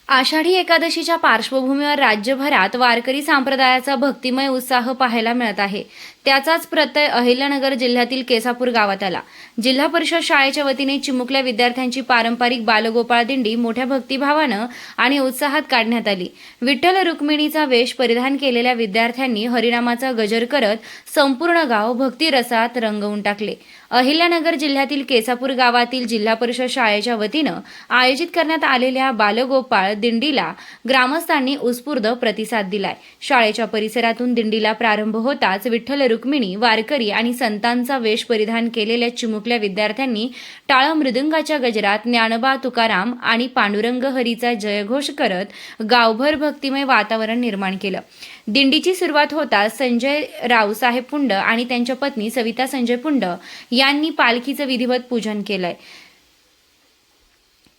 आषाढी एकादशीच्या पार्श्वभूमीवर राज्यभरात वारकरी संप्रदायाचा भक्तिमय उत्साह पाहायला मिळत आहे. त्याचाच प्रत्यय अहिल्यानगर जिल्ह्यातील केसापूर गावात आला. जिल्हा परिषद शाळेच्या वतीने चिमुकल्या विद्यार्थ्यांची पारंपरिक बालगोपाळ दिंडी मोठ्या भक्तिभावानं आणि उत्साहात काढण्यात आली. विठ्ठल रुक्मिणीचा वेश परिधान केलेल्या विद्यार्थ्यांनी हरिनामाचा गजर करत संपूर्ण गाव भक्तिरसात रंगवून टाकले. अहिल्यानगर जिल्ह्यातील केसापूर गावातील जिल्हा परिषद शाळेच्या वतीनं आयोजित करण्यात आलेल्या बालगोपाळ दिंडीला ग्रामस्थांनी उत्स्फूर्त प्रतिसाद दिलाय. शाळेच्या परिसरातून दिंडीला प्रारंभ होताच विठ्ठल रुक्मिणी, वारकरी आणि संतांचा वेश परिधान केलेल्या चिमुकल्या विद्यार्थ्यांनी टाळ मृदुंगाच्या गजरात ज्ञानोबा तुकाराम आणि पांडुरंग हरीचा जयघोष करत गावभर भक्तिमय वातावरण निर्माण केलं. दिंडीची सुरुवात होताच संजय रावसाहेब पुंड आणि त्यांच्या पत्नी सविता संजय पुंड यांनी पालखीचं विधिवत पूजन केलंय.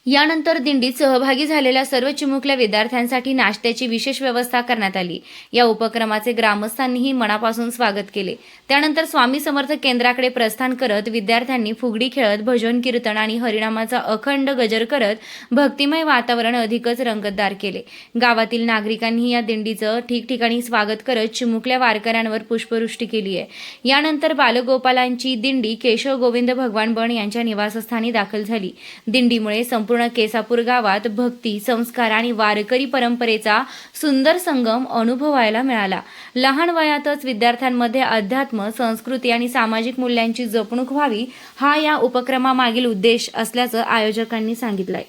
यानंतर दिंडीत सहभागी झालेल्या सर्व चिमुकल्या विद्यार्थ्यांसाठी नाश्त्याची विशेष व्यवस्था करण्यात आली. या उपक्रमाचे ग्रामस्थांनीही मनापासून स्वागत केले. त्यानंतर स्वामी समर्थ केंद्राकडे प्रस्थान करत विद्यार्थ्यांनी फुगडी खेळत, भजन कीर्तन आणि हरिनामाचा अखंड गजर करत भक्तिमय वातावरण अधिकच रंगतदार केले. गावातील नागरिकांनीही या दिंडीचं ठिकठिकाणी स्वागत करत चिमुकल्या वारकऱ्यांवर पुष्पवृष्टी केली आहे. यानंतर बालगोपालांची दिंडी केशव गोविंद भगवान बन यांच्या निवासस्थानी दाखल झाली. दिंडीमुळे संपूर्ण केसापूर गावात भक्ती, संस्कार आणि वारकरी परंपरेचा सुंदर संगम अनुभवायला मिळाला. लहान वयातच विद्यार्थ्यांमध्ये अध्यात्म, संस्कृती आणि सामाजिक मूल्यांची जपणूक व्हावी हा या उपक्रमामागील उद्देश असल्याचं आयोजकांनी सांगितलंय.